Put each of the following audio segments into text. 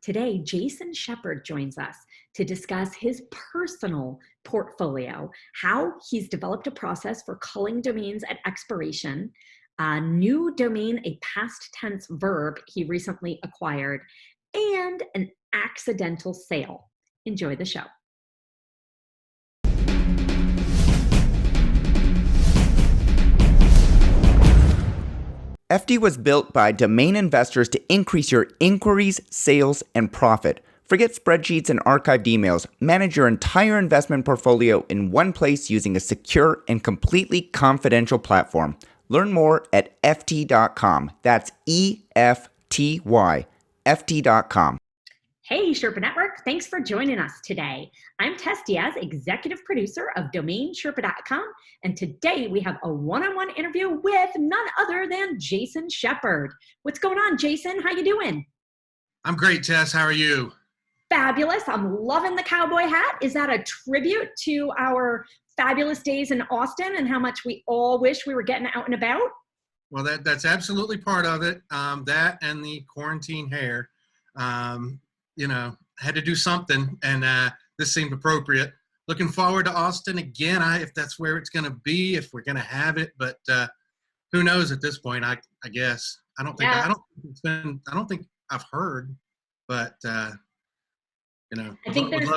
Today, Jason Sheppard joins us to discuss his personal portfolio, how he's developed a process for culling domains at expiration, a new domain, a past tense verb he recently acquired, and an accidental sale. Enjoy the show. FD was built by domain investors to increase your inquiries, sales, and profit. Forget spreadsheets and archived emails. Manage your entire investment portfolio in one place using a secure and completely confidential platform. Learn more at FT.com. That's EFTY, FT.com. Hey, Sherpa Network. Thanks for joining us today. I'm Tess Diaz, executive producer of DomainSherpa.com, and today we have a one-on-one interview with none other than Jason Sheppard. What's going on, Jason? How you doing? I'm great, Tess. How are you? Fabulous. I'm loving the cowboy hat. Is that a tribute to our fabulous days in Austin and how much we all wish we were getting out and about? Well, that's absolutely part of it. That and the quarantine hair. Had to do something, and this seemed appropriate. Looking forward to Austin again, if that's where it's going to be, if we're going to have it. But who knows at this point? I guess I don't think I've heard, but I think they're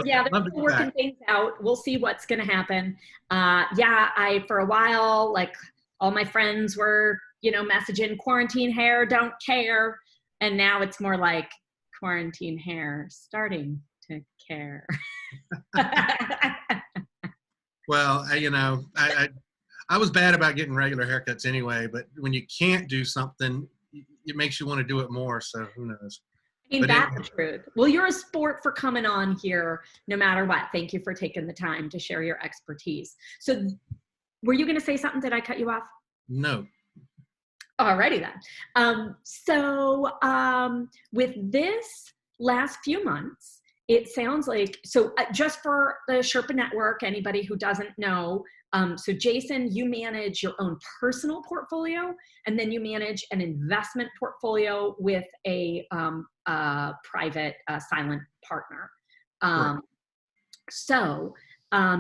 working things out. We'll see what's going to happen. I for a while, like all my friends were, messaging quarantine hair, don't care, and now it's more like quarantine hair starting to care. Well, I was bad about getting regular haircuts anyway, but when you can't do something, it makes you want to do it more. So who knows? That's the truth. Well, you're a sport for coming on here no matter what. Thank you for taking the time to share your expertise. So were you going to say something? Did I cut you off? No. Alrighty then. With this last few months, it sounds like, just for the Sherpa Network, anybody who doesn't know, so Jason, you manage your own personal portfolio, and then you manage an investment portfolio with a private silent partner.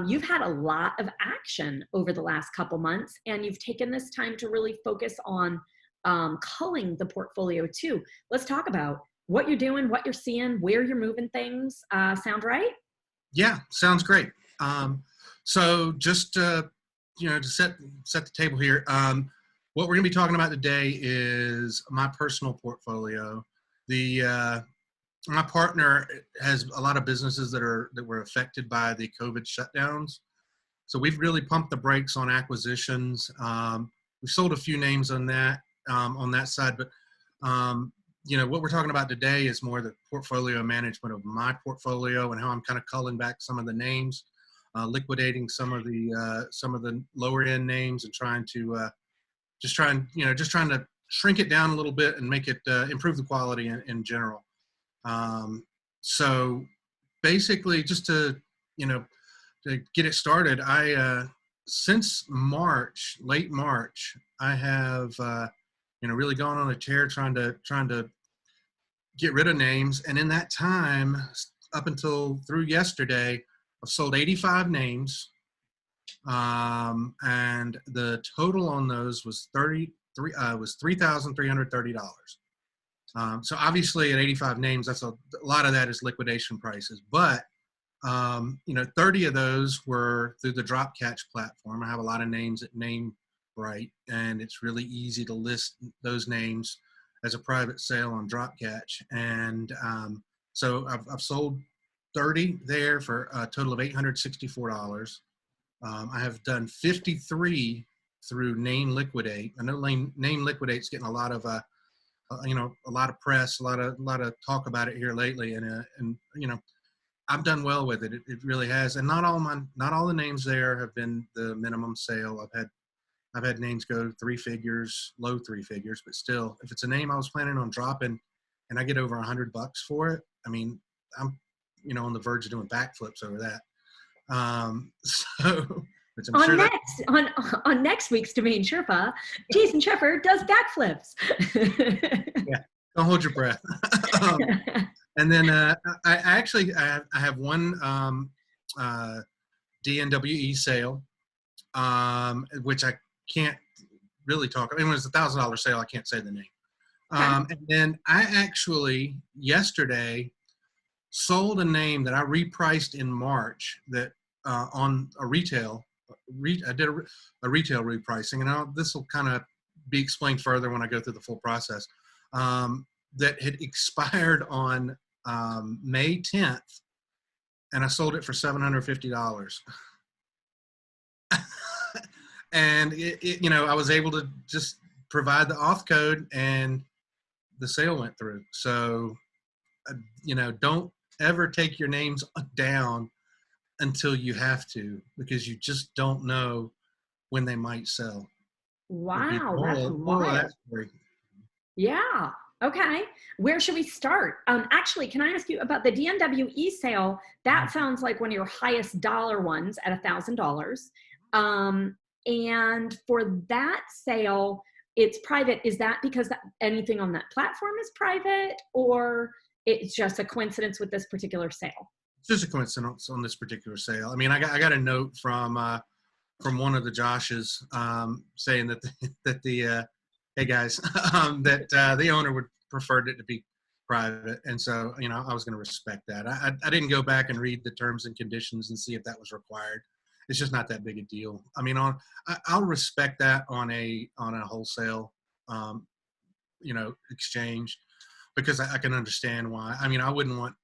You've had a lot of action over the last couple months, and you've taken this time to really focus on culling the portfolio too. Let's talk about what you're doing, what you're seeing, where you're moving things. Sound right? Yeah, sounds great. So just to set the table here, what we're going to be talking about today is my personal portfolio. My partner has a lot of businesses that were affected by the COVID shutdowns. So we've really pumped the brakes on acquisitions. We've sold a few names on that side, but what we're talking about today is more the portfolio management of my portfolio and how I'm kind of culling back some of the names, liquidating some of the lower end names, and trying to shrink it down a little bit and make it improve the quality in general. So basically, just to get it started, since late March, I have, really gone on a tear trying to get rid of names. And in that time, up until through yesterday, I've sold 85 names. And the total on those was $3,330. So obviously at 85 names, that's a lot of that is liquidation prices, but 30 of those were through the drop catch platform. I have a lot of names that name right, and it's really easy to list those names as a private sale on drop catch. And so I've sold 30 there for a total of $864. I have done 53 through Name Liquidate. I know Name Liquidate's getting a lot of a lot of press, a lot of talk about it here lately, and I've done well with it. It really has, and not all the names there have been the minimum sale. I've had names go 3 figures, low 3 figures, but still, if it's a name I was planning on dropping, and I get over $100 for it, I mean, I'm on the verge of doing backflips over that. Which I'm sure on next week's Domain Sherpa, Jason Sheppard does backflips. Yeah, don't hold your breath. And then I have one DNWE sale, which I can't really talk. I mean, it was $1,000 sale. I can't say the name. Okay. And then I actually yesterday sold a name that I repriced in March that on a retail. I did a retail repricing, and this will kind of be explained further when I go through the full process. That had expired on May 10th, and I sold it for $750. And I was able to just provide the auth code, and the sale went through. So, don't ever take your names down until you have to, because you just don't know when they might sell. Wow, that's wild. Yeah. Okay. Where should we start? Actually, can I ask you about the DNWE sale? That sounds like one of your highest dollar ones at $1,000. And for that sale, it's private. Is that because anything on that platform is private, or it's just a coincidence with this particular sale? It's just a coincidence on this particular sale. I mean, I got a note from one of the Joshes saying that hey guys, that the owner would prefer it to be private, and so I was going to respect that. I didn't go back and read the terms and conditions and see if that was required. It's just not that big a deal. I mean, I'll respect that on a wholesale exchange, because I can understand why. I mean, I wouldn't want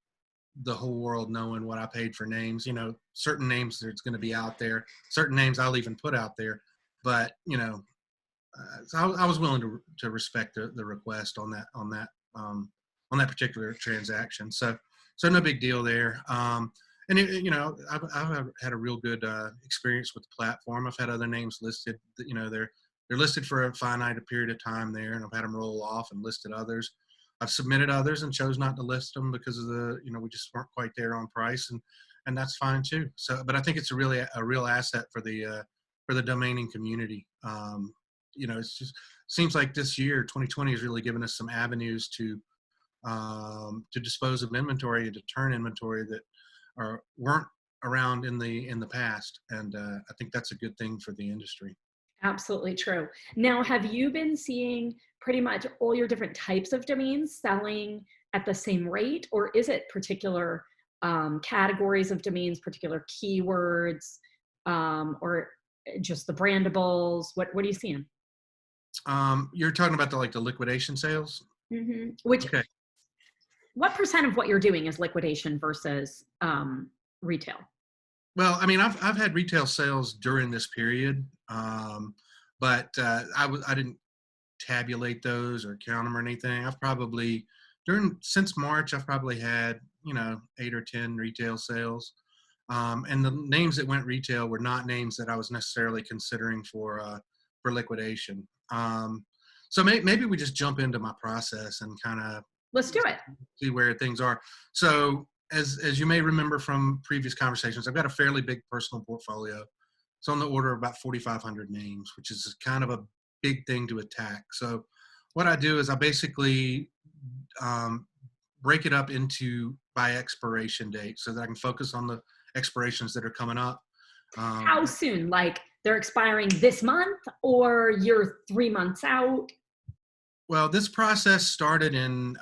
the whole world knowing what I paid for names. Certain names that's going to be out there, certain names I'll even put out there, but so I was willing to respect the request on that particular transaction. So no big deal there. And I've had a real good experience with the platform. I've had other names listed. They're listed for a finite period of time there, and I've had them roll off and listed others. I've submitted others and chose not to list them because of we just weren't quite there on price, and that's fine too. So, but I think it's a real asset for the domaining community. It's just seems like this year, 2020, has really given us some avenues to dispose of inventory and to turn inventory that weren't around in the past, and I think that's a good thing for the industry. Absolutely true. Now, have you been seeing pretty much all your different types of domains selling at the same rate, or is it particular categories of domains, particular keywords, or just the brandables? What are you seeing? You're talking about the liquidation sales? Mm-hmm. Okay. What percent of what you're doing is liquidation versus retail? Well, I mean, I've had retail sales during this period, but I didn't tabulate those or count them or anything. I've probably since March, I've probably had 8 or 10 retail sales, and the names that went retail were not names that I was necessarily considering for liquidation. So maybe we just jump into my process and kind of let's do it. See where things are. So as you may remember from previous conversations, I've got a fairly big personal portfolio. It's on the order of about 4,500 names, which is kind of a big thing to attack. So what I do is I basically break it up into by expiration date so that I can focus on the expirations that are coming up. How soon? Like they're expiring this month, or you're 3 months out? Well, this process started in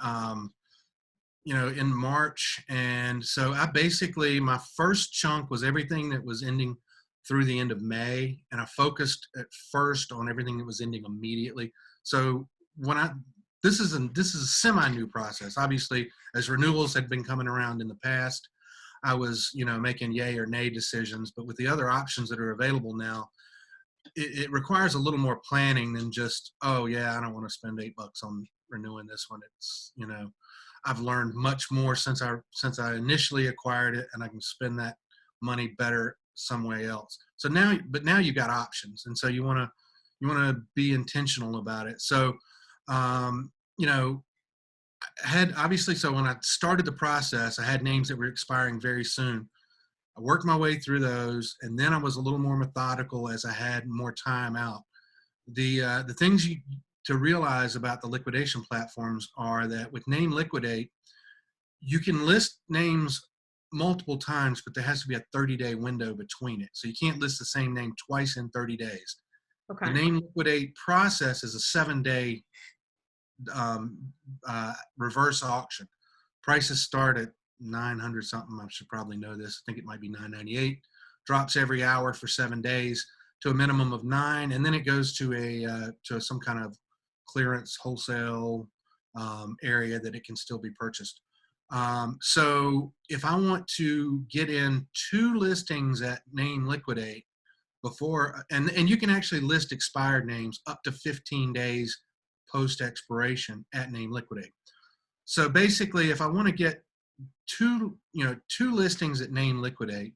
March. And so my first chunk was everything that was ending through the end of May. And I focused at first on everything that was ending immediately. So this is a semi-new process. Obviously, as renewals had been coming around in the past, I was, making yay or nay decisions, but with the other options that are available now, it requires a little more planning than just, oh yeah, I don't want to spend $8 on renewing this one. It's, I've learned much more since I initially acquired it, and I can spend that money better somewhere else. So now you've got options, and so you want to be intentional about it. So, so when I started the process, I had names that were expiring very soon. I worked my way through those, and then I was a little more methodical as I had more time out. The things to realize about the liquidation platforms are that with Name Liquidate, you can list names multiple times, but there has to be a 30-day window between it. So you can't list the same name twice in 30 days. The Okay. name liquidate process is a 7-day reverse auction. Prices start at 900 something. I should probably know this. I think it might be 998. Drops every hour for 7 days to a minimum of 9, and then it goes to to some kind of clearance wholesale area that it can still be purchased. So if I want to get in 2 listings at name liquidate before, and you can actually list expired names up to 15 days post expiration at name liquidate. So basically, if I want to get two listings at name liquidate,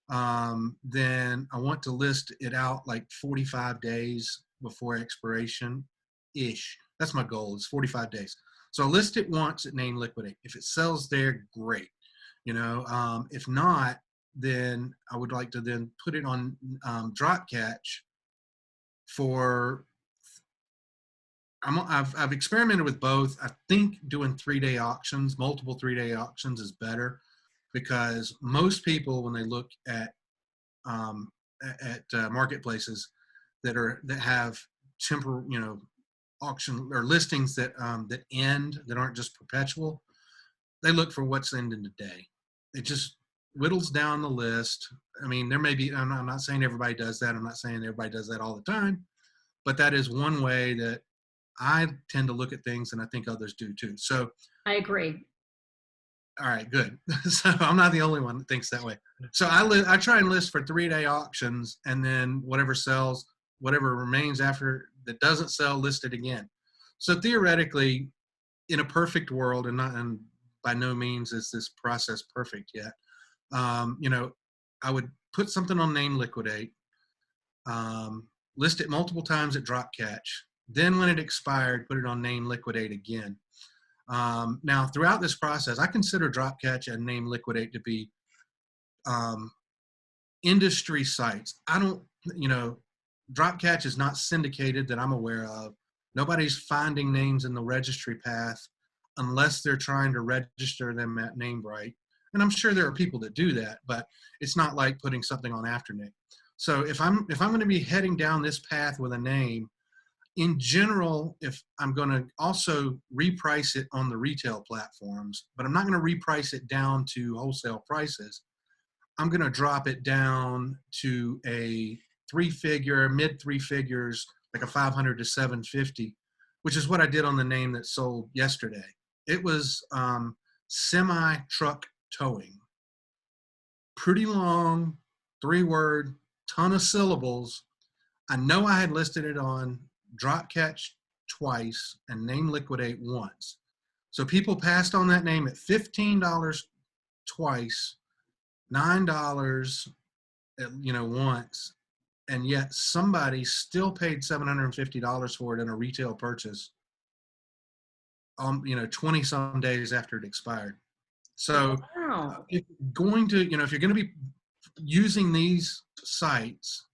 then I want to list it out like 45 days before expiration ish. That's my goal, is 45 days. So I list it once at name liquidate. If it sells there, great. If not, then I would like to then put it on drop catch for, I've experimented with both. I think doing 3-day auctions, multiple 3-day auctions is better, because most people, when they look at marketplaces that have auction or listings that end, that aren't just perpetual, they look for what's ending today. It just whittles down the list. I mean, there may be, I'm not saying everybody does that. I'm not saying everybody does that all the time, but that is one way that I tend to look at things, and I think others do too. So I agree. all right, good. So I'm not the only one that thinks that way. So I try and list for 3-day auctions, and then whatever sells, whatever remains after that doesn't sell, list it again. So theoretically, in a perfect world, and by no means is this process perfect yet, I would put something on name liquidate, list it multiple times at drop catch. Then when it expired, put it on name liquidate again. Now, throughout this process, I consider drop catch and name liquidate to be industry sites. I don't, drop catch is not syndicated that I'm aware of. Nobody's finding names in the registry path unless they're trying to register them at NameBright. And I'm sure there are people that do that, but it's not like putting something on Afternic. So if I'm going to be heading down this path with a name, in general, if I'm going to also reprice it on the retail platforms, but I'm not going to reprice it down to wholesale prices, I'm going to drop it down to a mid 3 figures, like a 500 to 750, which is what I did on the name that sold yesterday. It was semi-truck towing. Pretty long, 3-word, ton of syllables. I know I had listed it on drop catch twice and name liquidate once. So people passed on that name at $15 twice, $9 once, and yet somebody still paid $750 for it in a retail purchase 20 some days after it expired. So Wow. if you're going to be using these sites,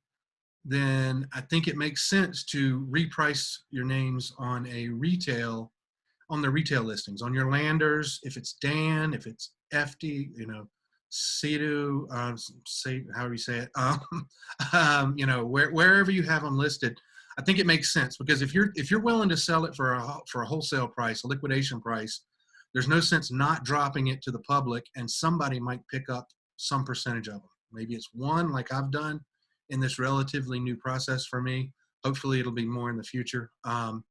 then I think it makes sense to reprice your names on the retail listings, on your landers. If it's Dan, if it's FD, Cedu, however you say it, wherever you have them listed, I think it makes sense, because if you're willing to sell it for a wholesale price, a liquidation price, there's no sense not dropping it to the public, and somebody might pick up some percentage of them. Maybe it's one, like I've done in this relatively new process for me. Hopefully it'll be more in the future. We'll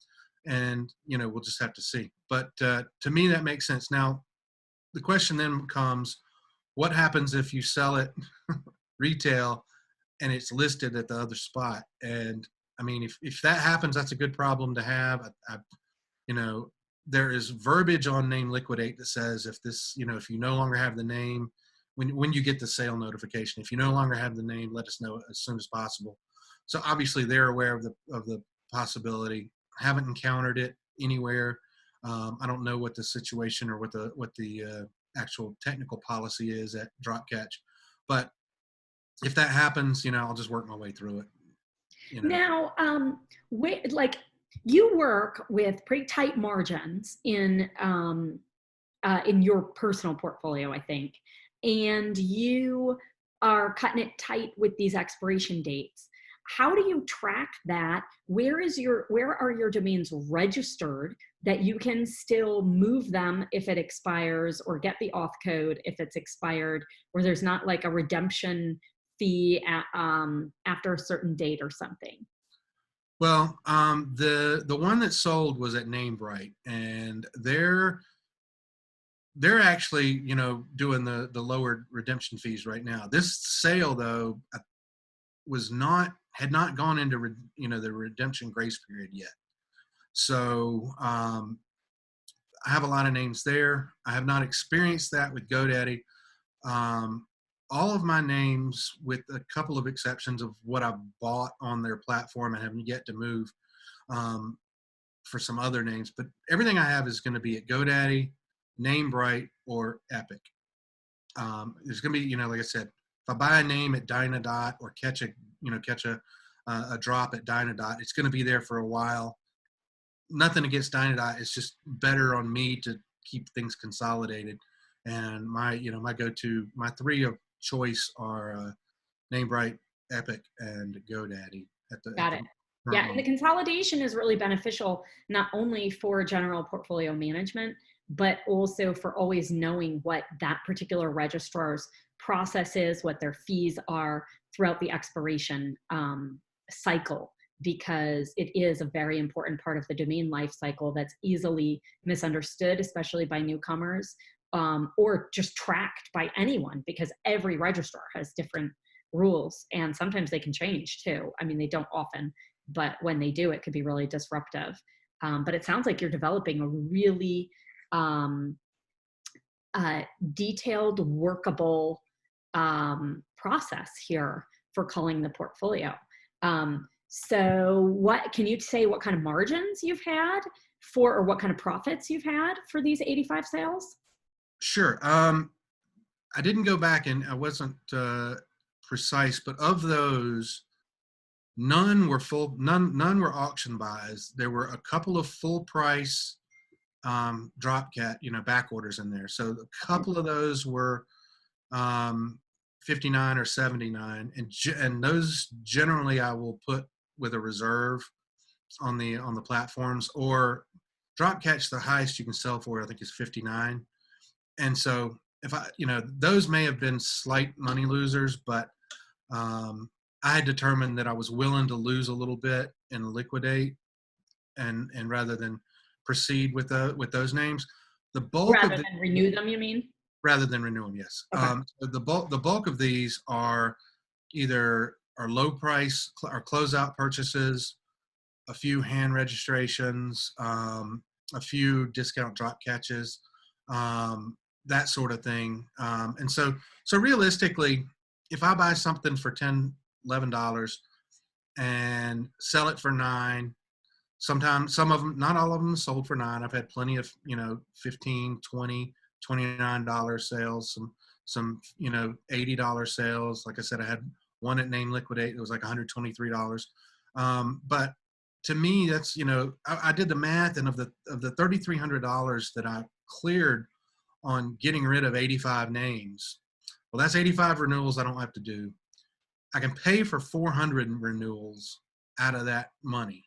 just have to see. But to me, that makes sense. Now, the question then becomes, what happens if you sell it retail and it's listed at the other spot? And I mean, if that happens, that's a good problem to have. There is verbiage on name liquidate that says if you no longer have the name, when you get the sale notification, if you no longer have the name, let us know as soon as possible. So obviously they're aware of the possibility. I haven't encountered it anywhere. I don't know what the situation or what the actual technical policy is at drop catch, but if that happens, I'll just work my way through it. Now, you work with pretty tight margins in in your personal portfolio, I think, and you are cutting it tight with these expiration dates. How do you track that? Where are your domains registered that you can still move them if it expires, or get the auth code if it's expired, or there's not like a redemption fee after a certain date or something? Well, the one that sold was at Namebright, and they're actually, doing the lowered redemption fees right now. This sale, though, had not gone into the redemption grace period yet. So I have a lot of names there. I have not experienced that with GoDaddy. All of my names, with a couple of exceptions of what I've bought on their platform and haven't yet to move for some other names, but everything I have is going to be at GoDaddy, Namebright, or Epic. There's going to be, like I said, if I buy a name at Dynadot or catch a drop at Dynadot, it's going to be there for a while. Nothing against Dynadot. It's just better on me to keep things consolidated. And my three of choice are Namebright, Epic, and GoDaddy. Got it. Yeah, and the consolidation is really beneficial, not only for general portfolio management, but also for always knowing what that particular registrar's process is, what their fees are throughout the expiration cycle, because it is a very important part of the domain life cycle that's easily misunderstood, especially by newcomers, or just tracked by anyone, because every registrar has different rules, and sometimes they can change too. I mean, they don't often, but when they do, it could be really disruptive. But it sounds like you're developing a really detailed, workable process here for culling the portfolio. So what can you say, what kind of margins you've had for, or what kind of profits you've had for these 85 sales? Sure. I didn't go back, and I wasn't precise, but of those, none were auction buys. There were a couple of full price Dropcat, back orders in there. So a couple of those were 59 or 79, and those generally I will put with a reserve on the platforms. Or Dropcatch, the highest you can sell for, I think, is 59. And so if those may have been slight money losers, but I had determined that I was willing to lose a little bit and liquidate, and rather than proceed with those names. The bulk rather than renew them, you mean? Rather than renew them, yes. Okay. So the bulk of these are either low price or closeout purchases, a few hand registrations, a few discount drop catches, that sort of thing. And so realistically, if I buy something for $10, $11 and sell it for $9, sometimes some of them, not all of them, sold for $9. I've had plenty of $15, $20, $29 sales, some $80 sales. Like I said, I had one at Name Liquidate. It was like $123. But to me, that's, I did the math, and of the $3,300 that I cleared on getting rid of 85 names, well, that's 85 renewals I don't have to do. I can pay for 400 renewals out of that money.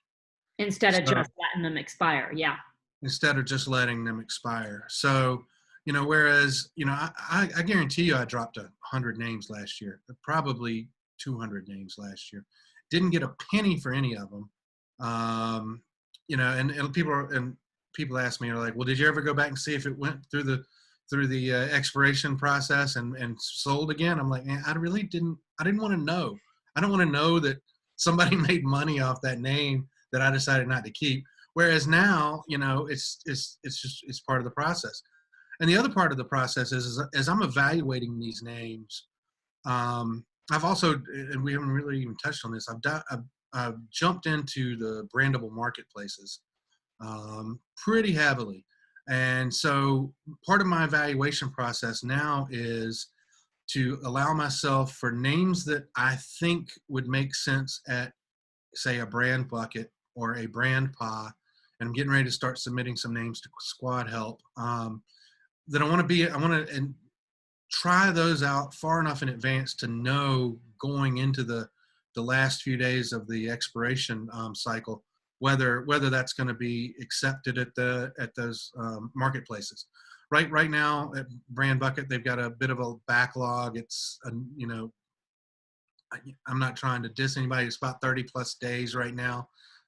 Instead of just letting them expire, yeah. Instead of just letting them expire. So, whereas, I guarantee you I dropped 100 names last year, probably 200 names last year. Didn't get a penny for any of them. And people ask me, are like, well, did you ever go back and see if it went through the expiration process and sold again? I'm like, man, I didn't want to know. I don't want to know that somebody made money off that name that I decided not to keep. Whereas now, it's part of the process. And the other part of the process is as I'm evaluating these names, I've also, and we haven't really even touched on this, I've jumped into the brandable marketplaces pretty heavily. And so part of my evaluation process now is to allow myself for names that I think would make sense at, say, a brand bucket or a brand PA, and I'm getting ready to start submitting some names to Squad Help. that I want to and try those out far enough in advance to know going into the last few days of the expiration cycle whether that's going to be accepted at those marketplaces. Right now at Brand Bucket, they've got a bit of a backlog. It's I'm not trying to diss anybody. It's about 30 plus days right now,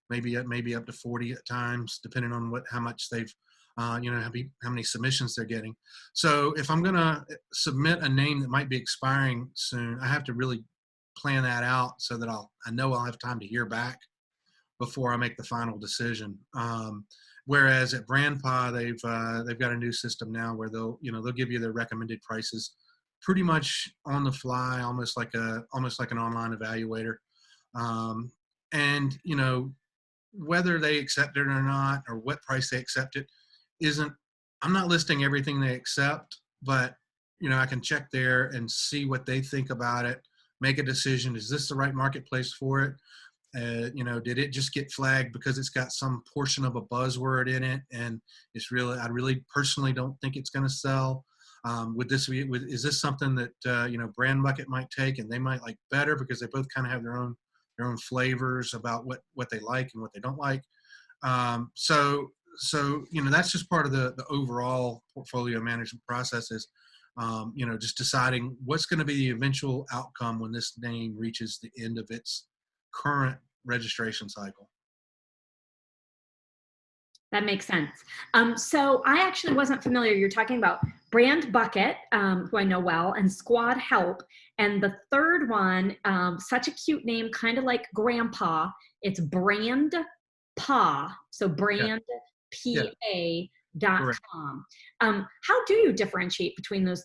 maybe up to 40 at times, depending on how much they've how many submissions they're getting. So if I'm going to submit a name that might be expiring soon, I have to really plan that out so that I know I'll have time to hear back before I make the final decision. Whereas at BrandPa, they've got a new system now where they'll give you their recommended prices pretty much on the fly, almost like an online evaluator. And whether they accept it or not, or what price they accept it, I'm not listing everything they accept, but I can check there and see what they think about it, make a decision. Is this the right marketplace for it? Did it just get flagged because it's got some portion of a buzzword in it, and I really personally don't think it's going to sell? Is this something that Brand Bucket might take and they might like better because they both kind of have their own flavors about what they like and what they don't like? So that's just part of the overall portfolio management process is, just deciding what's going to be the eventual outcome when this name reaches the end of its current registration cycle. That makes sense. So I actually wasn't familiar. You're talking about Brand Bucket, who I know well, and Squad Help. And the third one, such a cute name, kind of like Grandpa. It's Brand Pa. So brand, PA.com. How do you differentiate between those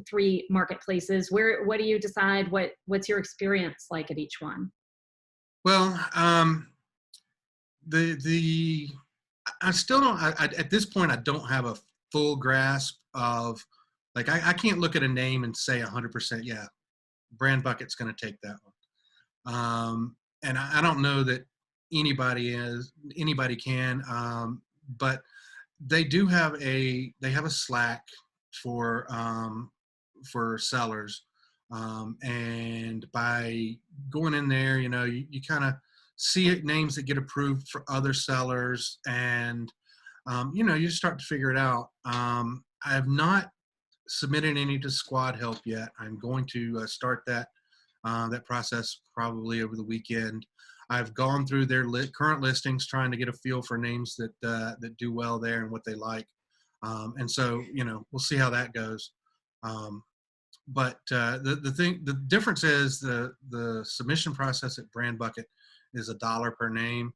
three marketplaces? What do you decide? What's your experience like at each one? Well, I still don't, at this point, I don't have a full grasp of, like, I can't look at a name and say 100%, yeah, Brand Bucket's going to take that one. And I don't know that anybody can, but they do have a Slack for sellers. And by going in there, you kind of see names that get approved for other sellers, and you start to figure it out. I have not submitted any to Squad Help yet. I'm going to start that process probably over the weekend. I've gone through their current listings, trying to get a feel for names that do well there and what they like. And so we'll see how that goes. But the difference is the submission process at Brand Bucket is $1 per name.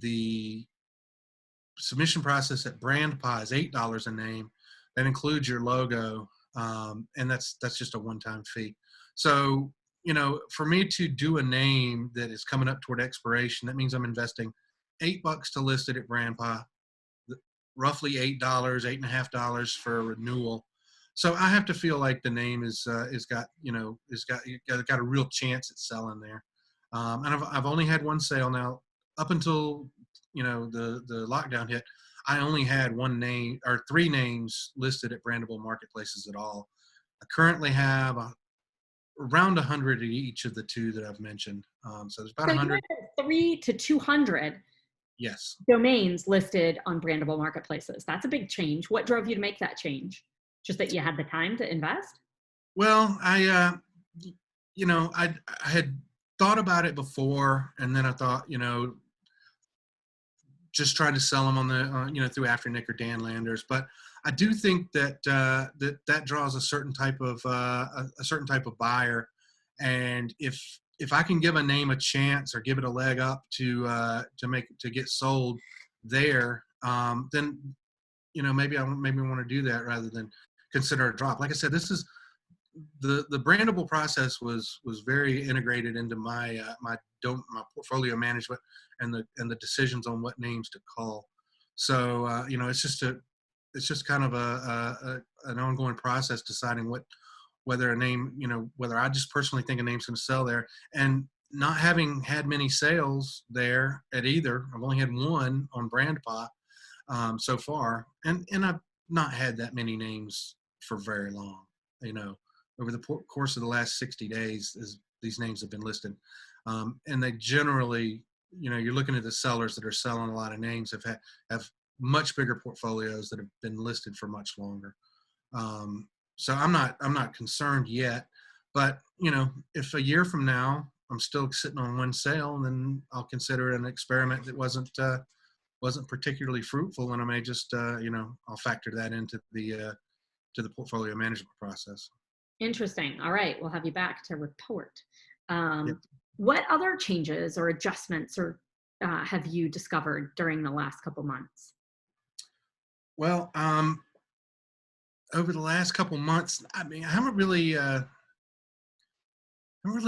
The submission process at BrandPa is $8 a name. That includes your logo, and that's just a one-time fee. So for me to do a name that is coming up toward expiration, that means I'm investing $8 to list it at BrandPa, roughly $8, $8.50 for a renewal. So I have to feel like the name is got a real chance at selling there. And I've only had one sale now. Up until the lockdown hit, I only had one name or 3 names listed at brandable marketplaces at all. I currently have around 100 at each of the 2 that I've mentioned. So there's about 100. 3 to 200. Yes. Domains listed on brandable marketplaces. That's a big change. What drove you to make that change? Just that you had the time to invest? Well, I had thought about it before, and then I thought, just trying to sell them on the, through After Nick or Dan Landers. But I do think that that draws a certain type of buyer, and if I can give a name a chance or give it a leg up to get sold there, then maybe I want to do that rather than consider a drop. Like I said, this is the brandable process was very integrated into my my portfolio management and the decisions on what names to call. So it's just kind of an ongoing process deciding whether a name, whether I just personally think a name's going to sell there, and not having had many sales there at either. I've only had one on BrandPa so far, and I've not had that many names for very long. Over the course of the last 60 days, as these names have been listed, and they generally, you're looking at the sellers that are selling a lot of names have much bigger portfolios that have been listed for much longer. So I'm not concerned yet, but if a year from now I'm still sitting on one sale, then I'll consider it an experiment that wasn't particularly fruitful, and I may just I'll factor that into the portfolio management process. Interesting. All right, we'll have you back to report. Yep. What other changes or adjustments have you discovered during the last couple months? Well, over the last couple months, I mean, I haven't really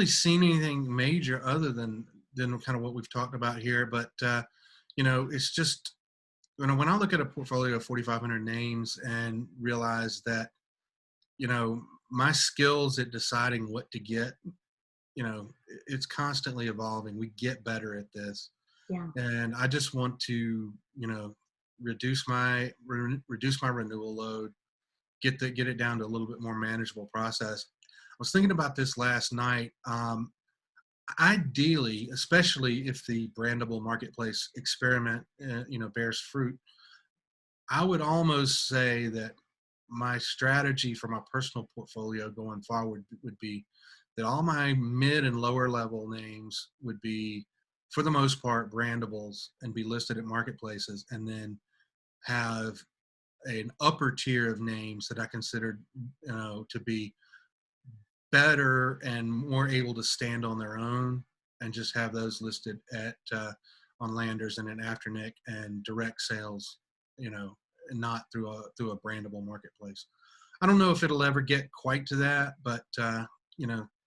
seen anything major other than kind of what we've talked about here. But it's just when I look at a portfolio of 4,500 names and realize that my skills at deciding what to get, it's constantly evolving. We get better at this, and I just want to reduce my renewal load. Get it down to a little bit more manageable process. I was thinking about this last night. Ideally, especially if the brandable marketplace experiment, bears fruit, I would almost say that my strategy for my personal portfolio going forward would be that all my mid and lower level names would be, for the most part, brandables and be listed at marketplaces, and then have an upper tier of names that I considered, to be better and more able to stand on their own, and just have those listed at on Landers and in Afternic and direct sales, and not through a brandable marketplace. I don't know if it'll ever get quite to that, but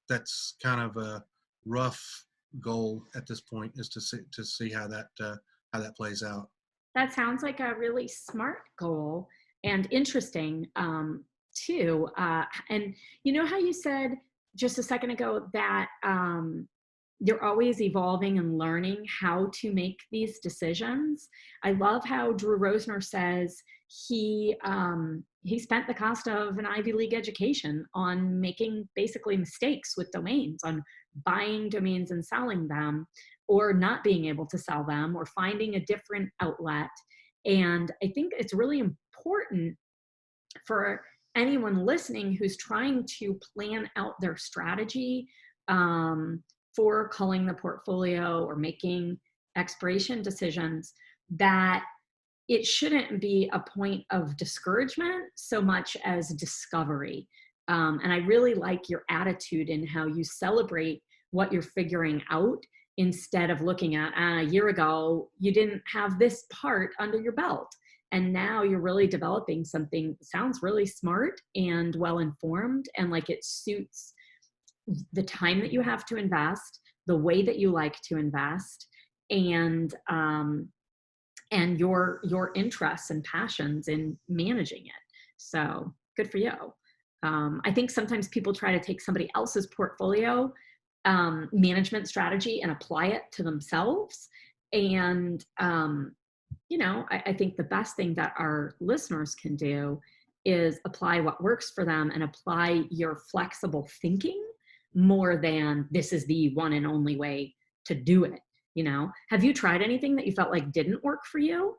that's kind of a rough goal at this point, is to see how that plays out. That sounds like a really smart goal and interesting too. And how you said just a second ago that you're always evolving and learning how to make these decisions. I love how Drew Rosner says he spent the cost of an Ivy League education on making basically mistakes with domains, on buying domains and selling them, or not being able to sell them, or finding a different outlet. And I think it's really important for anyone listening who's trying to plan out their strategy for culling the portfolio or making expiration decisions, that it shouldn't be a point of discouragement so much as discovery. And I really like your attitude in how you celebrate what you're figuring out, instead of looking at a year ago, you didn't have this part under your belt, and now you're really developing something that sounds really smart and well-informed, and like it suits the time that you have to invest, the way that you like to invest, and your interests and passions in managing it. So good for you. I think sometimes people try to take somebody else's portfolio management strategy and apply it to themselves. And, I think the best thing that our listeners can do is apply what works for them and apply your flexible thinking more than this is the one and only way to do it. Have you tried anything that you felt like didn't work for you?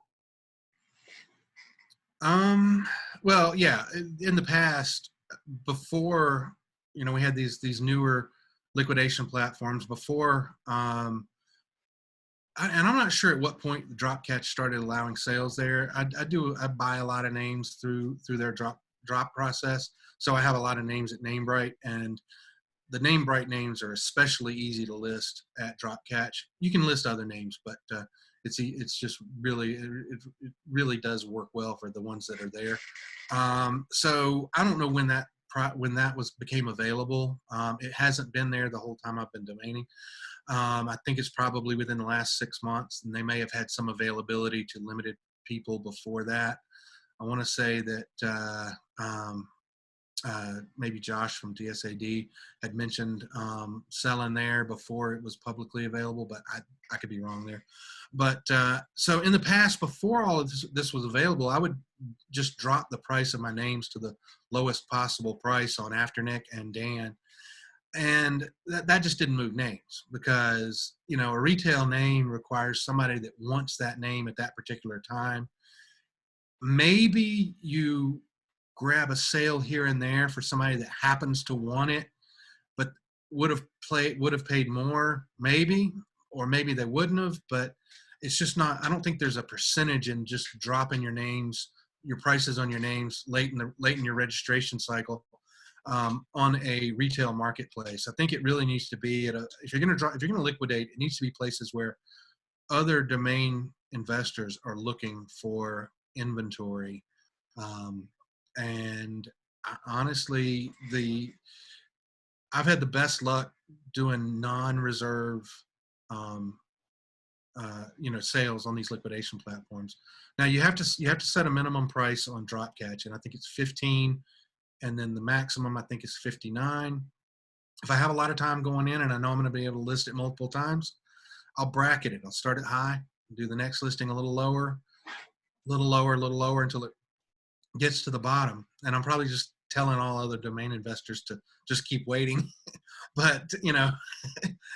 Well, yeah, in the past, before, we had these newer liquidation platforms before, and I'm not sure at what point the drop catch started allowing sales there. I buy a lot of names through their drop process. So I have a lot of names at NameBright, and the NameBright names are especially easy to list at drop catch. You can list other names, but it's just really, it really does work well for the ones that are there. So I don't know when that became available. It hasn't been there the whole time I've been domaining. I think it's probably within the last 6 months, and they may have had some availability to limited people before that. I want to say that maybe Josh from DSAD had mentioned selling there before it was publicly available, but I could be wrong there. But so in the past, before all of this was available, I would just drop the price of my names to the lowest possible price on Afternick and Dan. And that just didn't move names, because, you know, a retail name requires somebody that wants that name at that particular time. Maybe you grab a sale here and there for somebody that happens to want it, but would have paid more, maybe, or maybe they wouldn't have. But it's just not, I don't think there's a percentage in just dropping your names, your prices on your names late in your registration cycle on a retail marketplace. I think it really needs to be if you're going to liquidate, it needs to be places where other domain investors are looking for inventory. And honestly, I've had the best luck doing non-reserve, sales on these liquidation platforms. Now you have to set a minimum price on drop catch, and I think it's 15, and then the maximum I think is 59. If I have a lot of time going in and I know I'm going to be able to list it multiple times, I'll bracket it. I'll start it high, do the next listing a little lower, until it gets to the bottom. And I'm probably just telling all other domain investors to just keep waiting, but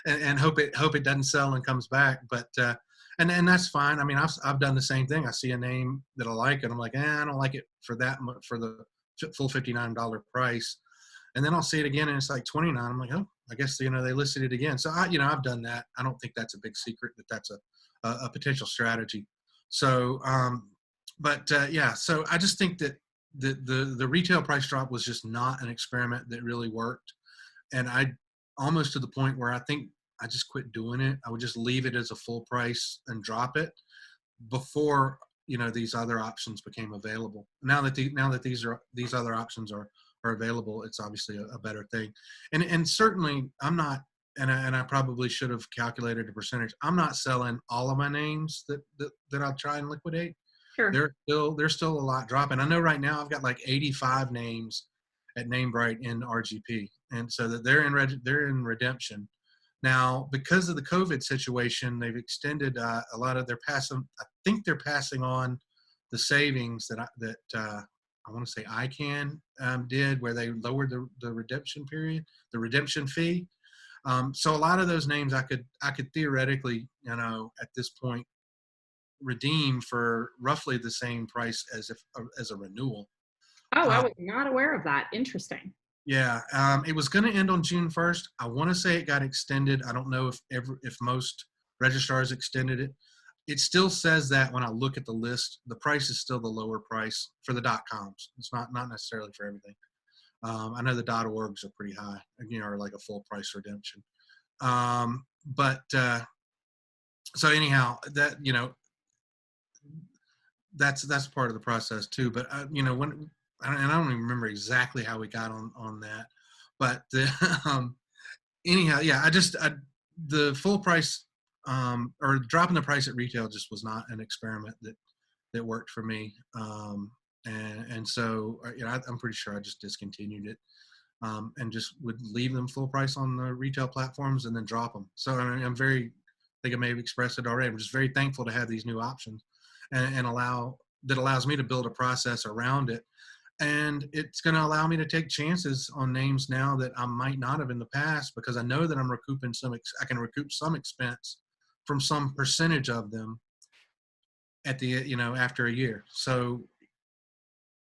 and hope it doesn't sell and comes back. But and that's fine. I mean, I've done the same thing. I see a name that I like, and I'm like, I don't like it for that much, for the full $59 price. And then I'll see it again, and it's like 29. I'm like, oh, I guess they listed it again. So I've done that. I don't think that's a big secret that that's a potential strategy. So so I just think that the retail price drop was just not an experiment that really worked. And I almost to the point where I think I just quit doing it. I would just leave it as a full price and drop it before these other options became available. Now that these other options are available, it's obviously a better thing. And certainly I'm not, and I probably should have calculated a percentage. I'm not selling all of my names that I'll try and liquidate. Sure. There's still a lot dropping. I know right now I've got like 85 names at Namebright in RGP, and so that they're in redemption now because of the COVID situation. They've extended a lot of their passing. I think they're passing on the savings that I want to say ICANN did, where they lowered the redemption period, the redemption fee. So a lot of those names I could theoretically, at this point, redeem for roughly the same price as a renewal. Oh, I was not aware of that. Interesting. Yeah, it was going to end on June 1st. I want to say it got extended. I don't know if most registrars extended it. It still says that when I look at the list, the price is still the lower price for the .coms. It's not necessarily for everything. I know the .orgs are pretty high, or like a full price redemption. So anyhow, that that's part of the process too. But when and I don't even remember exactly how we got on that. But anyhow, yeah, the full price or dropping the price at retail just was not an experiment that worked for me. And so I'm pretty sure I just discontinued it and just would leave them full price on the retail platforms and then drop them. So I think I may have expressed it already. I'm just very thankful to have these new options and allows me to build a process around it. And it's going to allow me to take chances on names now that I might not have in the past, because I know that I can recoup some expense from some percentage of them at the, after a year. So,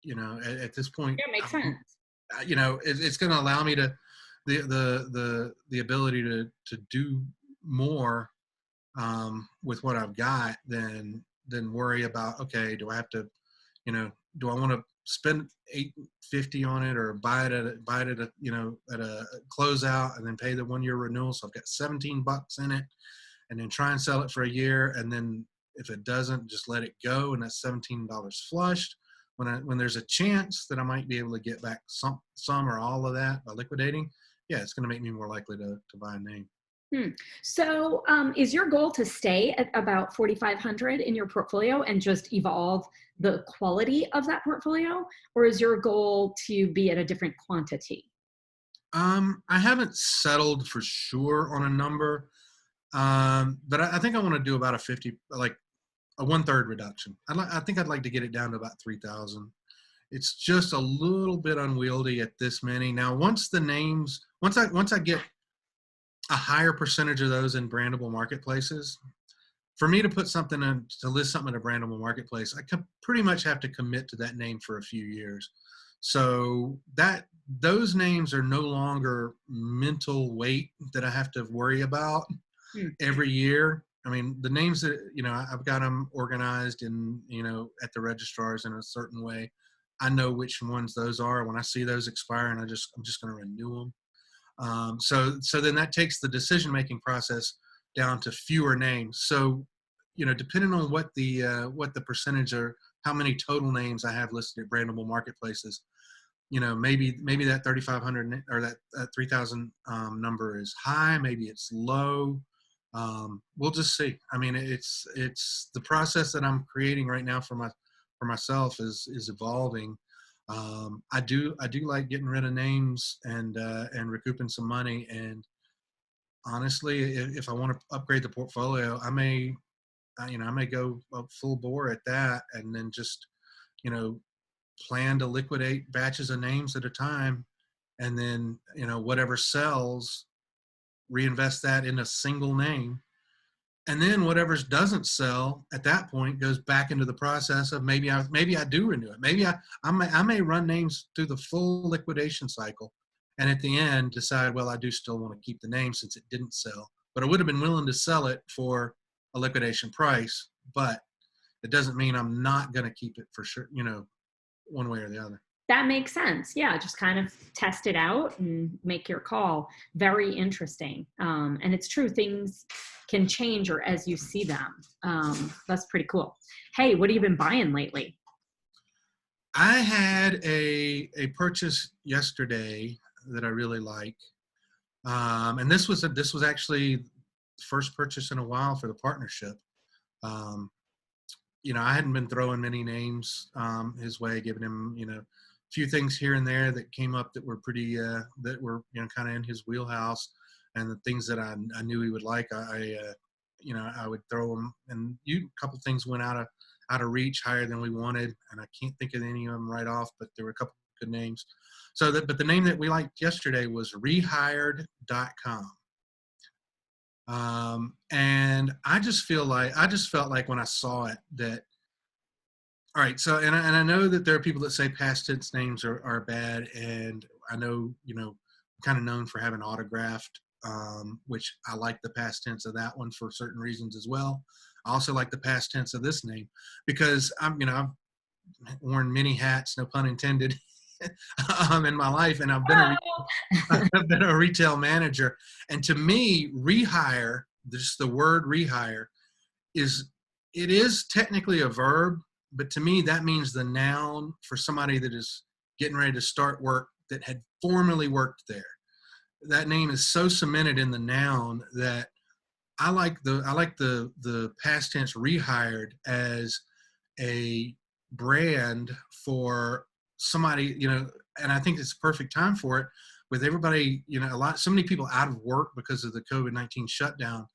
at this point, Yeah, makes sense. It's going to allow me to the ability to do more with what I've got than worry about, okay, do I have to, do I want to spend $850 on it, or buy it at a closeout and then pay the 1-year renewal? So I've got $17 in it, and then try and sell it for a year, and then if it doesn't, just let it go, and that's $17 flushed. When there's a chance that I might be able to get back some or all of that by liquidating, yeah, it's going to make me more likely to buy a name. So is your goal to stay at about 4,500 in your portfolio and just evolve the quality of that portfolio? Or is your goal to be at a different quantity? I haven't settled for sure on a number, but I think I want to do about a 50, like a 1/3 reduction. I think I'd like to get it down to about 3,000. It's just a little bit unwieldy at this many. Now, once I get a higher percentage of those in brandable marketplaces, for me to put something in, to list something in a brandable marketplace, I can pretty much have to commit to that name for a few years. So those names are no longer mental weight that I have to worry about every year. I mean, the names that, I've got them organized in, at the registrars in a certain way. I know which ones those are. When I see those expire, and I'm just going to renew them. So then that takes the decision-making process down to fewer names. So, depending on what the percentage or how many total names I have listed at brandable marketplaces, maybe that 3,500 or that 3,000 number is high. Maybe it's low. We'll just see. I mean, it's the process that I'm creating right now for myself is evolving. I do like getting rid of names and recouping some money. And honestly, if I want to upgrade the portfolio, I may go full bore at that, and then just, plan to liquidate batches of names at a time, and then, whatever sells, reinvest that in a single name. And then whatever doesn't sell at that point goes back into the process of maybe I do renew it. Maybe I may run names through the full liquidation cycle, and at the end decide, well, I do still want to keep the name since it didn't sell, but I would have been willing to sell it for a liquidation price. But it doesn't mean I'm not going to keep it for sure, one way or the other. That makes sense. Yeah, just kind of test it out and make your call. Very interesting. And it's true, things can change or as you see them. That's pretty cool. Hey, what have you been buying lately? I had a purchase yesterday that I really like. And this was actually the first purchase in a while for the partnership. I hadn't been throwing many names his way, giving him, a few things here and there that came up that were pretty, that were, kind of in his wheelhouse, and the things that I knew he would like, I would throw them. And a couple things went out of reach, higher than we wanted, and I can't think of any of them right off, but there were a couple good names. But the name that we liked yesterday was rehired.com. And I just felt like when I saw it that, all right, so, and I know that there are people that say past tense names are bad. And I know, I'm kind of known for having autographed, which I like the past tense of that one for certain reasons as well. I also like the past tense of this name because I've worn many hats, no pun intended, in my life. And I've been a retail manager. And to me, rehire, just the word rehire it is technically a verb, but to me, that means the noun for somebody that is getting ready to start work that had formerly worked there. That name is so cemented in the noun that I like the past tense rehired as a brand for somebody, and I think it's a perfect time for it with everybody, so many people out of work because of the COVID-19 shutdown.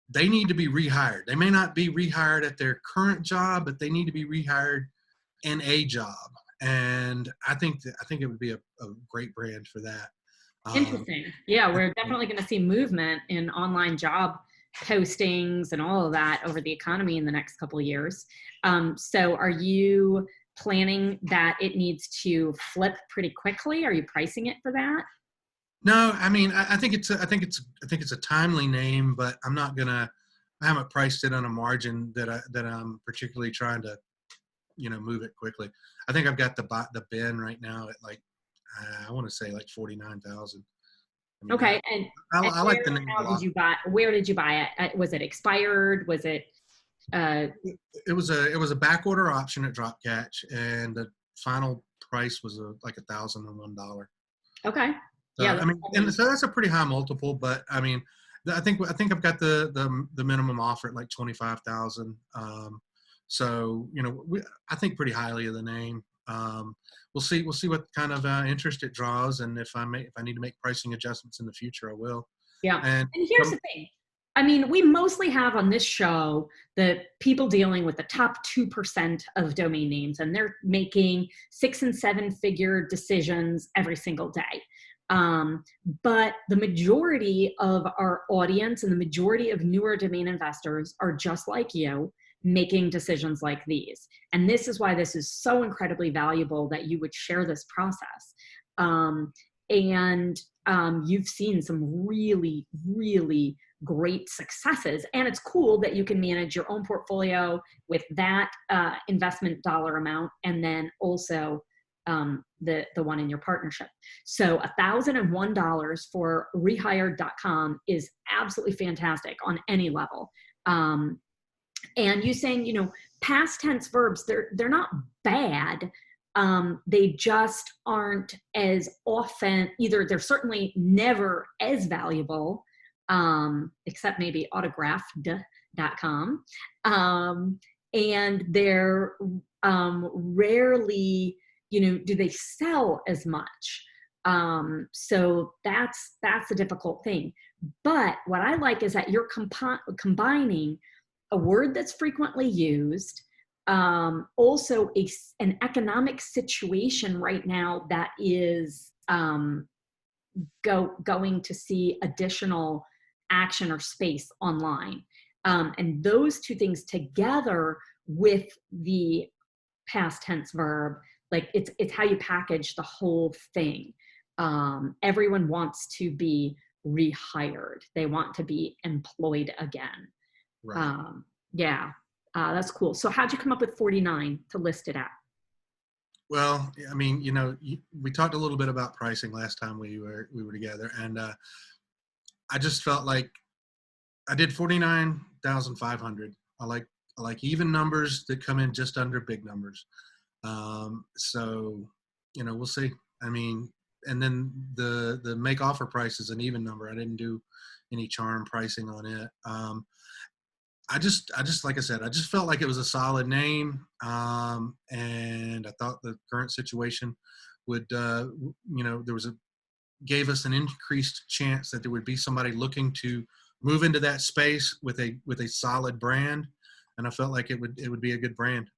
They need to be rehired. They may not be rehired at their current job, but they need to be rehired in a job. And I think it would be a great brand for that. Interesting. Yeah, we're definitely going to see movement in online job postings and all of that over the economy in the next couple of years. So are you planning that it needs to flip pretty quickly? Are you pricing it for that? No, I mean, I think it's a timely name, but I haven't priced it on a margin that I'm particularly trying to, move it quickly. I think I've got the bin right now at like, I want to say like 49,000. Okay. And I like the name. Where did you buy it? Was it expired? Was it? It was a back order option at Drop Catch, and the final price was like $1,001. Okay. So, yeah. And so that's a pretty high multiple, but I mean, I think I've got the minimum offer at like 25,000. So I think pretty highly of the name. We'll see what kind of interest it draws, and if I need to make pricing adjustments in the future, I will. Yeah. And here's the thing. I mean, we mostly have on this show the people dealing with the top 2% of domain names, and they're making 6 and 7 figure decisions every single day. But the majority of our audience and the majority of newer domain investors are just like you, making decisions like these. And this is why this is so incredibly valuable that you would share this process. You've seen some really, really great successes. And it's cool that you can manage your own portfolio with that investment dollar amount, and then also the one in your partnership. So $1,001 for rehired.com is absolutely fantastic on any level. And you saying, past tense verbs, they're not bad. They just aren't as often, either they're certainly never as valuable, except maybe autographed.com. And they're rarely, do they sell as much? So that's a difficult thing. But what I like is that you're combining a word that's frequently used, also an economic situation right now that is going to see additional action or space online. And those two things together with the past tense verb, like it's how you package the whole thing. Everyone wants to be rehired. They want to be employed again. Right. That's cool. So how'd you come up with 49 to list it at? Well, I mean, we talked a little bit about pricing last time we were together, and I just felt like I did 49,500. I like even numbers that come in just under big numbers. So we'll see. I mean, and then the make offer price is an even number. I didn't do any charm pricing on it. I just like I said, I just felt like it was a solid name, and I thought the current situation would, gave us an increased chance that there would be somebody looking to move into that space with a solid brand, and I felt like it would be a good brand,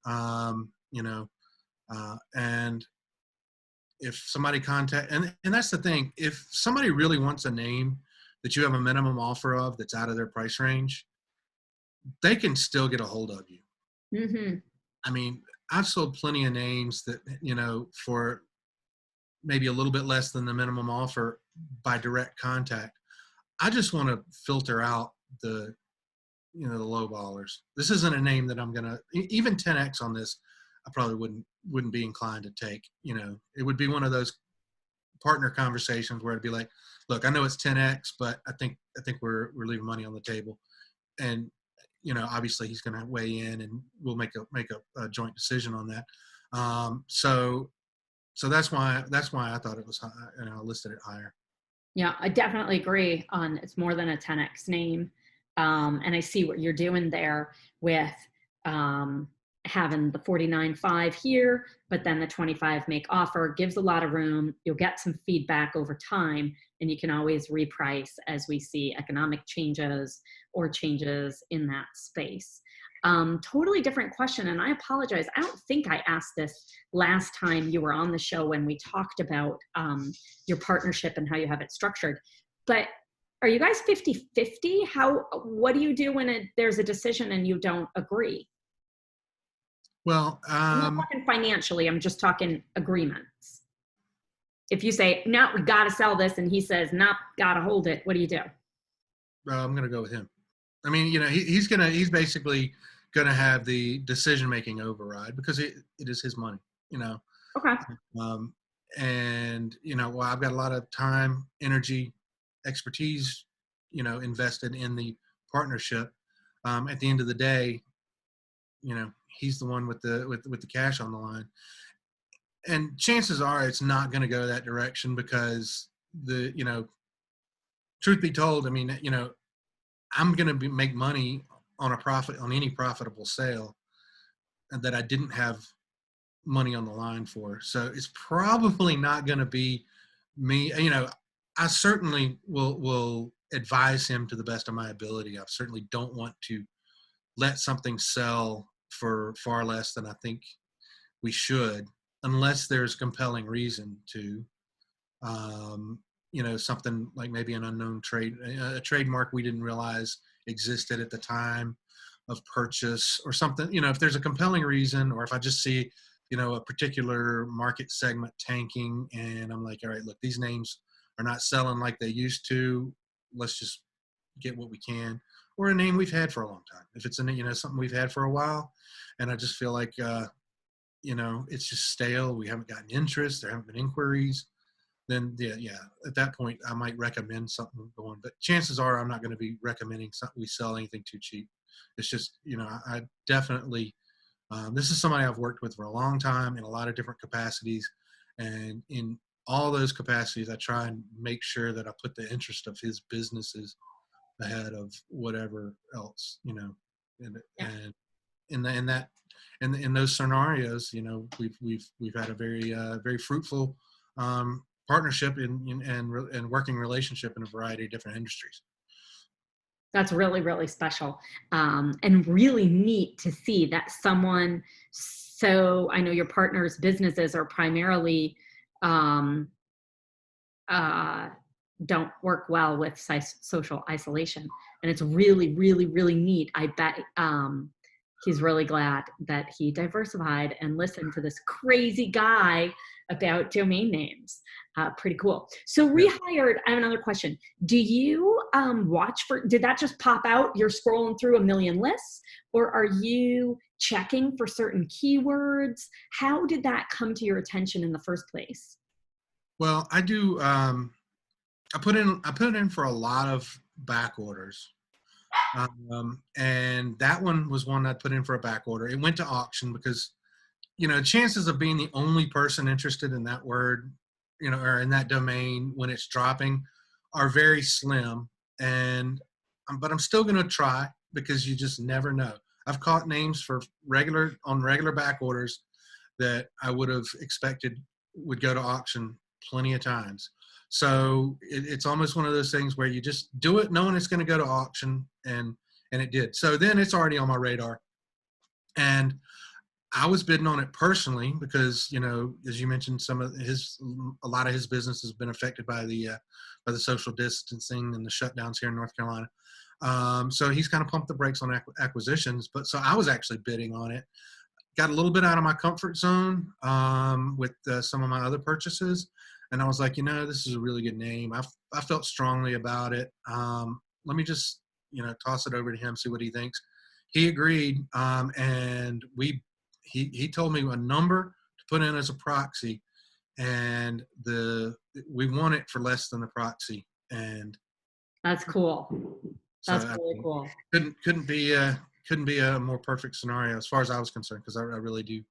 and if somebody and that's the thing, if somebody really wants a name that you have a minimum offer of that's out of their price range, they can still get a hold of you. Mm-hmm. I mean, I've sold plenty of names that, for maybe a little bit less than the minimum offer by direct contact. I just want to filter out the low ballers. This isn't a name that I'm going to, even 10X on this, I probably wouldn't be inclined to take. It would be one of those partner conversations where it'd be like, look, I know it's 10X, but I think we're leaving money on the table. And, obviously he's going to weigh in, and we'll make a joint decision on that. So that's why I thought it was high, and I listed it higher. Yeah, I definitely agree on it's more than a 10X name. And I see what you're doing there with having the 49.5 here, but then the 25 make offer gives a lot of room. You'll get some feedback over time, and you can always reprice as we see economic changes or changes in that space. Totally different question, and I apologize. I don't think I asked this last time you were on the show when we talked about your partnership and how you have it structured. But are you guys 50-50? What do you do when there's a decision and you don't agree? Well, I'm not talking financially. I'm just talking agreements. If you say, no, we got to sell this, and he says, no, got to hold it, what do you do? I'm going to go with him. I mean, he's basically going to have the decision-making override because it is his money, Okay. And, well, I've got a lot of time, energy, expertise, invested in the partnership. At the end of the day, he's the one with the cash on the line. And chances are it's not going to go that direction because truth be told, I mean, I'm going to make money on any profitable sale that I didn't have money on the line for. So it's probably not going to be me. I certainly will advise him to the best of my ability. I certainly don't want to let something sell for far less than I think we should, unless there's compelling reason to. Something like maybe an unknown a trademark we didn't realize existed at the time of purchase or something. If there's a compelling reason, or if I just see, a particular market segment tanking and I'm like, all right, look, these names are not selling like they used to. Let's just get what we can. Or a name we've had for a long time. If it's something we've had for a while and I just feel like, it's just stale. We haven't gotten interest. There haven't been inquiries. Then at that point I might recommend something going, but chances are I'm not going to be recommending something we sell anything too cheap. It's just, I definitely, this is somebody I've worked with for a long time in a lot of different capacities. And in all those capacities, I try and make sure that I put the interest of his businesses ahead of whatever else, and in those scenarios, we've had a very, very fruitful, partnership and working relationship in a variety of different industries. That's really, really special, and really neat to see that someone. So I know your partner's businesses are primarily don't work well with social isolation, and it's really, really, really neat. I bet he's really glad that he diversified and listened to this crazy guy about domain names. Pretty cool. So rehired, I have another question. Do you watch for, did that just pop out? You're scrolling through a million lists, or are you checking for certain keywords? How did that come to your attention in the first place? Well, I do, I put it in for a lot of back orders. And that one was one I put in for a back order. It went to auction because, chances of being the only person interested in that word, or in that domain when it's dropping are very slim. But I'm still going to try because you just never know. I've caught names for regular back orders that I would have expected would go to auction plenty of times. So it's almost one of those things where you just do it knowing it's going to go to auction, and it did. So then it's already on my radar. And I was bidding on it personally because, as you mentioned, a lot of his business has been affected by the social distancing and the shutdowns here in North Carolina. So he's kind of pumped the brakes on acquisitions. But so I was actually bidding on it. Got a little bit out of my comfort zone with some of my other purchases. And I was like, this is a really good name. I felt strongly about it. Let me just, toss it over to him, see what he thinks. He agreed. And he told me a number to put in as a proxy, and we won it for less than the proxy. And that's cool. That's really cool. Couldn't be a more perfect scenario as far as I was concerned, because I really do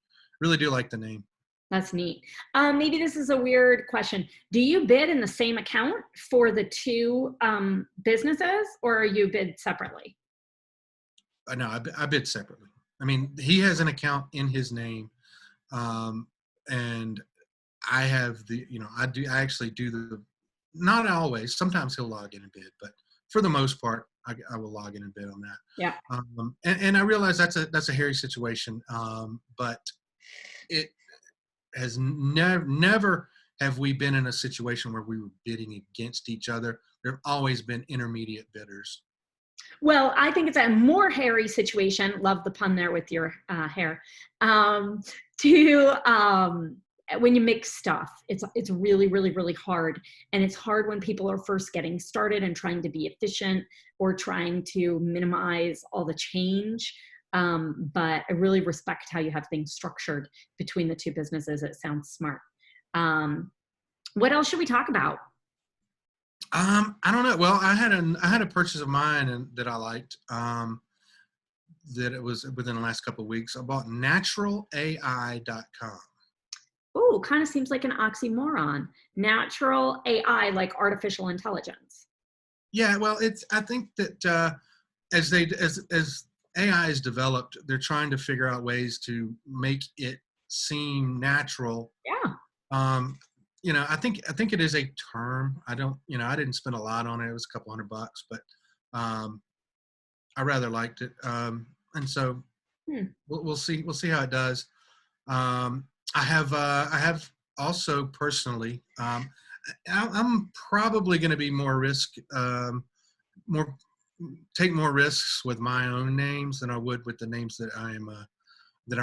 like the name. That's neat. Maybe this is a weird question. Do you bid in the same account for the two businesses, or you bid separately? No, I bid separately. I mean, he has an account in his name, and I have I actually do not always. Sometimes he'll log in and bid, but for the most part, I will log in and bid on that. Yeah. And I realize that's a hairy situation, but it has never have we been in a situation where we were bidding against each other. There have always been intermediate bidders. Well, I think it's a more hairy situation. Love the pun there with your hair. When you mix stuff, it's really, really, really hard. And it's hard when people are first getting started and trying to be efficient or trying to minimize all the change. But I really respect how you have things structured between the two businesses. It sounds smart. What else should we talk about? I don't know. Well, I had a purchase of mine that I liked. That it was within the last couple of weeks. I bought naturalai.com. Oh, kind of seems like an oxymoron. Natural AI, like artificial intelligence. Yeah, well, I think that as AI is developed, they're trying to figure out ways to make it seem natural. Yeah. I think it is a term. I don't, I didn't spend a lot on it. It was a couple $100, but I rather liked it. And so we'll see. We'll see how it does. I have also personally, I'm probably going to be more take more risks with my own names than I would with the names that I'm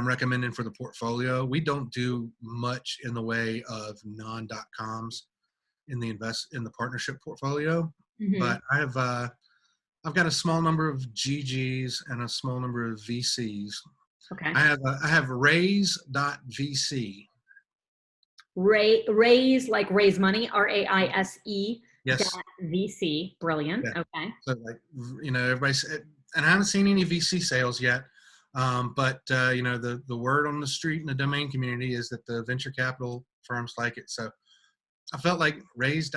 recommending for the portfolio. We don't do much in the way of non.coms in the partnership portfolio, but I've got a small number of GGs and a small number of VCs. Okay. I have raise.vc. Raise, like raise money, RAISE. Yes. VC. Brilliant. Yeah. Okay. So everybody's, and I haven't seen any VC sales yet. But the word on the street in the domain community is that the venture capital firms like it. So I felt like raise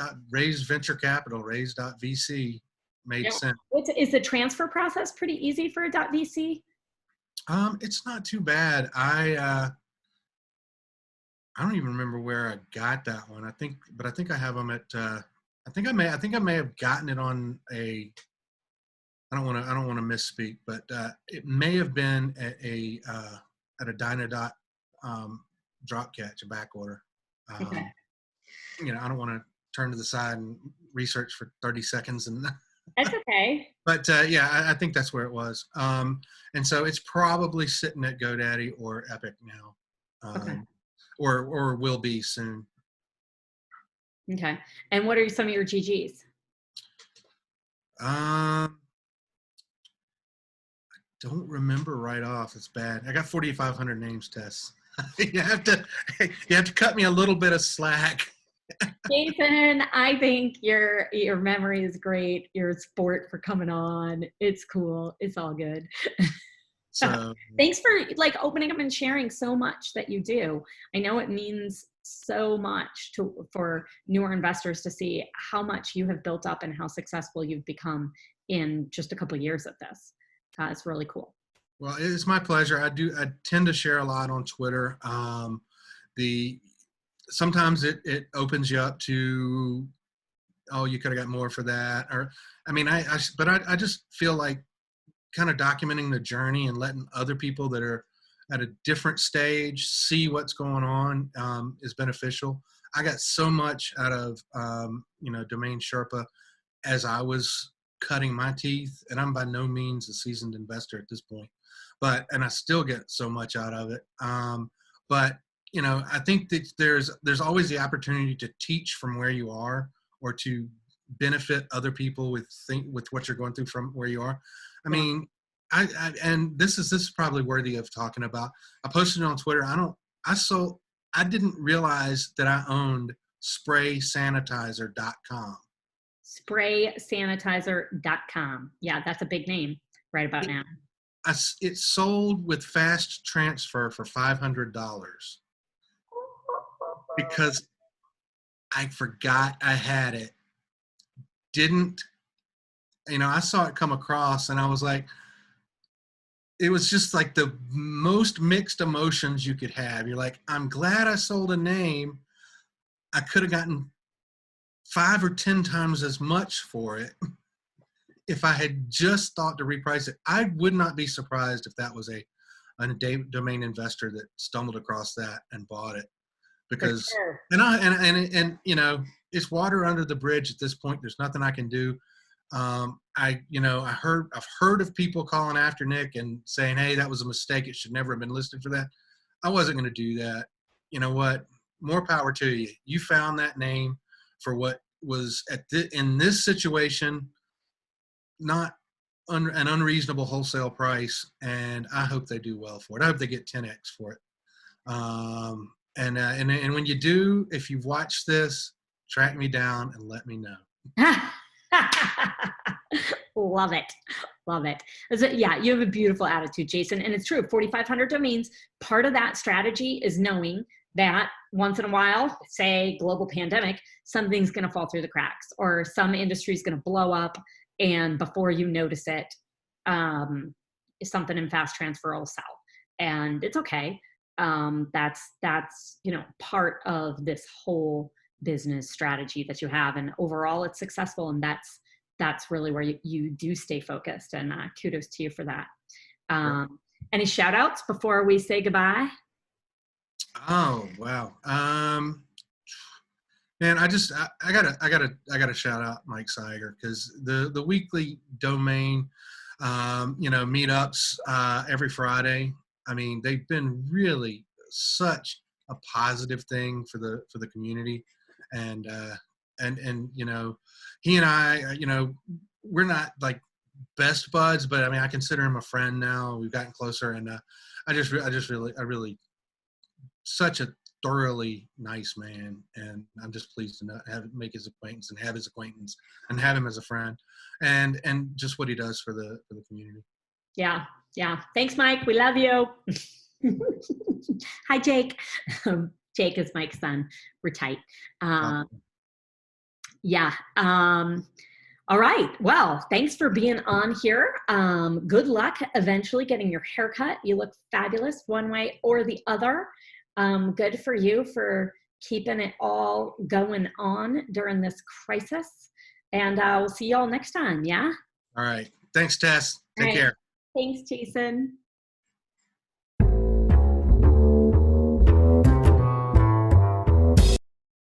venture capital, raise.vc made sense. Is the transfer process pretty easy for a .vc? It's not too bad. I don't even remember where I got that one. I think I have them at. I think I may have gotten it on a. I don't want to misspeak, but it may have been at a Dynadot drop catch, a back order. Okay. I don't want to turn to the side and research for 30 seconds and. That's okay. But I think that's where it was. And so it's probably sitting at GoDaddy or Epic now, Okay. or will be soon. Okay. And what are some of your GGs? Don't remember right off. It's bad. I got 4,500 names, Tess. you have to cut me a little bit of slack. Jason, I think your memory is great. You're a sport for coming on. It's cool. It's all good. So thanks for opening up and sharing so much that you do. I know it means so much for newer investors to see how much you have built up and how successful you've become in just a couple of years of this. It's really cool. Well, it's my pleasure. I tend to share a lot on Twitter. Sometimes it opens you up to, oh, you could have got more for that. Or, I just feel like kind of documenting the journey and letting other people that are at a different stage see what's going on is beneficial. I got so much out of, DomainSherpa as I was cutting my teeth, and I'm by no means a seasoned investor at this point, and I still get so much out of it. But I think that there's always the opportunity to teach from where you are, or to benefit other people with what you're going through from where you are. I mean, and this is probably worthy of talking about. I posted it on Twitter. I didn't realize that I owned spraysanitizer.com. Spraysanitizer.com. Yeah, that's a big name right about now. It sold with fast transfer for $500 because I forgot I had it. I saw it come across and I was like, it was just like the most mixed emotions you could have. You're like, I'm glad I sold a name. I could have gotten 5 or 10 times as much for it if I had just thought to reprice it. I would not be surprised if that was a domain investor that stumbled across that and bought it, because sure. and it's water under the bridge at this point. There's nothing I can do. I've heard of people calling after Nick and saying, hey, that was a mistake. It should never have been listed for that. I wasn't going to do that. You know what? More power to you. You found that name for what was in this situation, not an unreasonable wholesale price. And I hope they do well for it. I hope they get 10X for it. And when you do, if you've watched this, track me down and let me know. Love it. Love it. Yeah, you have a beautiful attitude, Jason. And it's true, 4,500 domains. Part of that strategy is knowing that once in a while, say global pandemic, something's going to fall through the cracks, or some industry is going to blow up, and before you notice it, something in fast transfer will sell. And it's okay. That's part of this whole business strategy that you have, and overall it's successful. And that's really where you do stay focused, and kudos to you for that. Any shout outs before we say goodbye? Oh, wow. Man, I gotta shout out Mike Seiger, because the weekly domain, meetups every Friday. I mean, they've been really such a positive thing for the community, and he and I, we're not like best buds, but I mean, I consider him a friend now. We've gotten closer, and I really such a thoroughly nice man, and I'm just pleased to make his acquaintance and have his acquaintance and have him as a friend, and just what he does for the community. Yeah. Thanks, Mike. We love you. Hi, Jake. Jake is Mike's son. We're tight. Yeah. All right. Well, thanks for being on here. Good luck eventually getting your haircut. You look fabulous one way or the other. Good for you for keeping it all going on during this crisis. And we'll see you all next time. Yeah. All right. Thanks, Tess. Take care. Thanks, Jason.